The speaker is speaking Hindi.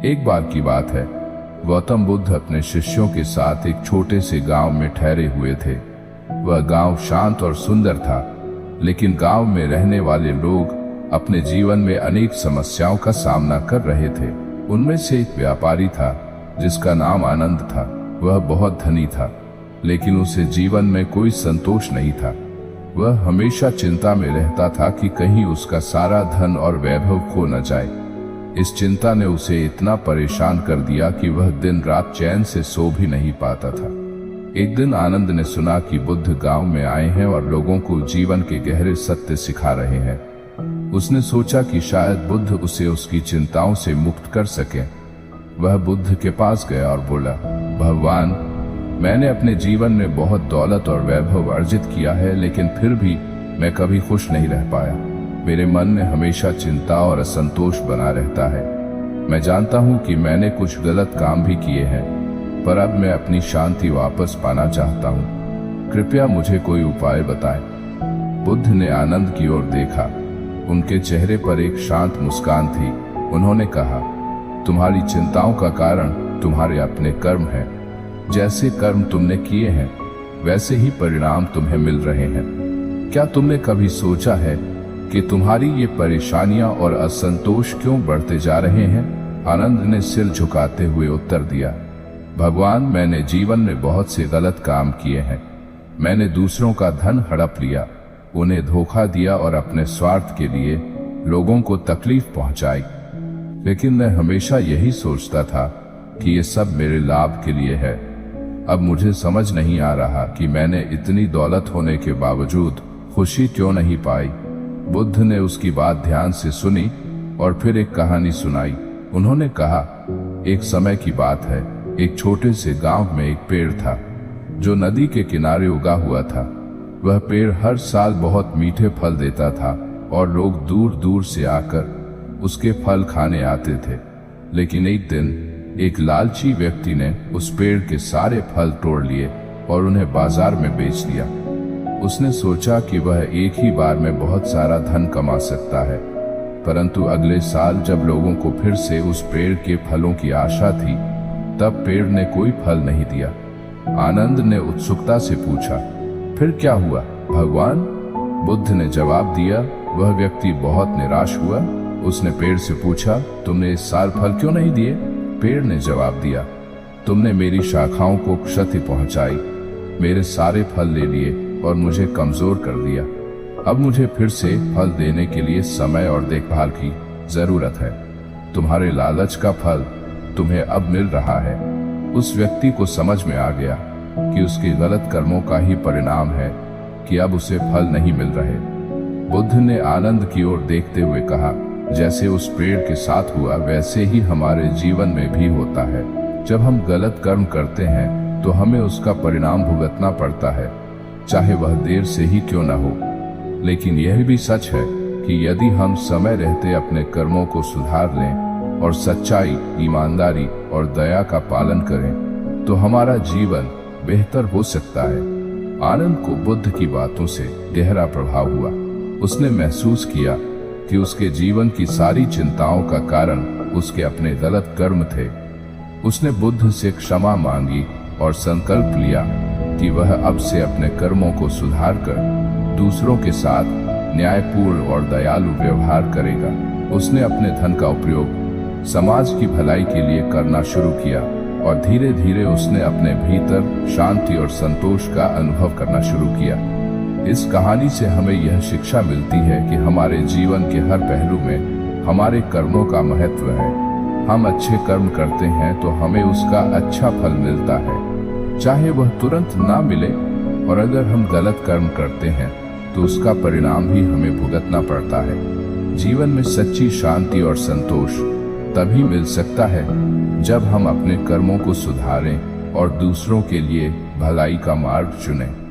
एक बार की बात है, गौतम बुद्ध अपने शिष्यों के साथ एक छोटे से गांव में ठहरे हुए थे। वह गांव शांत और सुंदर था, लेकिन गांव में रहने वाले लोग अपने जीवन में अनेक समस्याओं का सामना कर रहे थे। उनमें से एक व्यापारी था जिसका नाम आनंद था। वह बहुत धनी था, लेकिन उसे जीवन में कोई संतोष नहीं था। वह हमेशा चिंता में रहता था कि कहीं उसका सारा धन और वैभव खो न जाए। इस चिंता ने उसे इतना परेशान कर दिया कि वह दिन रात चैन से सो भी नहीं पाता था। एक दिन आनंद ने सुना कि बुद्ध गांव में आए हैं और लोगों को जीवन के गहरे सत्य सिखा रहे हैं। उसने सोचा कि शायद बुद्ध उसे उसकी चिंताओं से मुक्त कर सके। वह बुद्ध के पास गया और बोला, भगवान, मैंने अपने जीवन में बहुत दौलत और वैभव अर्जित किया है, लेकिन फिर भी मैं कभी खुश नहीं रह पाया। मेरे मन में हमेशा चिंता और असंतोष बना रहता है। मैं जानता हूं कि मैंने कुछ गलत काम भी किए हैं, पर अब मैं अपनी शांति वापस पाना चाहता हूं। कृपया मुझे कोई उपाय बताएं। बुद्ध ने आनंद की ओर देखा। उनके चेहरे पर एक शांत मुस्कान थी। उन्होंने कहा, तुम्हारी चिंताओं का कारण तुम्हारे अपने कर्म हैं। जैसे कर्म तुमने किए हैं, वैसे ही परिणाम तुम्हें मिल रहे हैं। क्या तुमने कभी सोचा है कि तुम्हारी ये परेशानियां और असंतोष क्यों बढ़ते जा रहे हैं? आनंद ने सिर झुकाते हुए उत्तर दिया, भगवान, मैंने जीवन में बहुत से गलत काम किए हैं। मैंने दूसरों का धन हड़प लिया, उन्हें धोखा दिया और अपने स्वार्थ के लिए लोगों को तकलीफ पहुंचाई। लेकिन मैं हमेशा यही सोचता था कि ये सब मेरे लाभ के लिए है। अब मुझे समझ नहीं आ रहा कि मैंने इतनी दौलत होने के बावजूद खुशी क्यों नहीं पाई। बुद्ध ने उसकी बात ध्यान से सुनी और फिर एक कहानी सुनाई। उन्होंने कहा, एक समय की बात है, एक छोटे से गांव में एक पेड़ था जो नदी के किनारे उगा हुआ था। वह पेड़ हर साल बहुत मीठे फल देता था और लोग दूर दूर से आकर उसके फल खाने आते थे। लेकिन एक दिन एक लालची व्यक्ति ने उस पेड़ के सारे फल तोड़ लिए और उन्हें बाजार में बेच दिया। उसने सोचा कि वह एक ही बार में बहुत सारा धन कमा सकता है, परंतु अगले साल जब लोगों को फिर से उस पेड़ के फलों की आशा थी, तब पेड़ ने कोई फल नहीं दिया। आनंद ने उत्सुकता से पूछा, फिर क्या हुआ भगवान? बुद्ध ने जवाब दिया, वह व्यक्ति बहुत निराश हुआ। उसने पेड़ से पूछा, तुमने इस साल फल क्यों नहीं दिए? पेड़ ने जवाब दिया, तुमने मेरी शाखाओं को क्षति पहुंचाई, मेरे सारे फल ले लिए और मुझे कमजोर कर दिया। अब मुझे फिर से फल देने के लिए समय और देखभाल की जरूरत है। तुम्हारे लालच का फल तुम्हें अब मिल रहा है। उस व्यक्ति को समझ में आ गया कि उसके गलत कर्मों का ही परिणाम है कि अब उसे फल नहीं मिल रहे। बुद्ध ने आनंद की ओर देखते हुए कहा, जैसे उस पेड़ के साथ हुआ, वैसे ही हमारे जीवन में भी होता है। जब हम गलत कर्म करते हैं तो हमें उसका परिणाम भुगतना पड़ता है, चाहे वह देर से ही क्यों न हो। लेकिन यह भी सच है कि यदि हम समय रहते अपने कर्मों को सुधार लें और सच्चाई, ईमानदारी और दया का पालन करें, तो हमारा जीवन बेहतर हो सकता है। आनंद को बुद्ध की बातों से गहरा प्रभाव हुआ। उसने महसूस किया कि उसके जीवन की सारी चिंताओं का कारण उसके अपने गलत कर्म थे। उसने बुद्ध से क्षमा मांगी और संकल्प लिया कि वह अब से अपने कर्मों को सुधार कर दूसरों के साथ न्यायपूर्ण और दयालु व्यवहार करेगा। उसने अपने धन का उपयोग समाज की भलाई के लिए करना शुरू किया और धीरे धीरे उसने अपने भीतर शांति और संतोष का अनुभव करना शुरू किया। इस कहानी से हमें यह शिक्षा मिलती है कि हमारे जीवन के हर पहलू में हमारे कर्मों का महत्व है। हम अच्छे कर्म करते हैं तो हमें उसका अच्छा फल मिलता है, चाहे वह तुरंत ना मिले, और अगर हम गलत कर्म करते हैं तो उसका परिणाम भी हमें भुगतना पड़ता है। जीवन में सच्ची शांति और संतोष तभी मिल सकता है जब हम अपने कर्मों को सुधारें और दूसरों के लिए भलाई का मार्ग चुनें।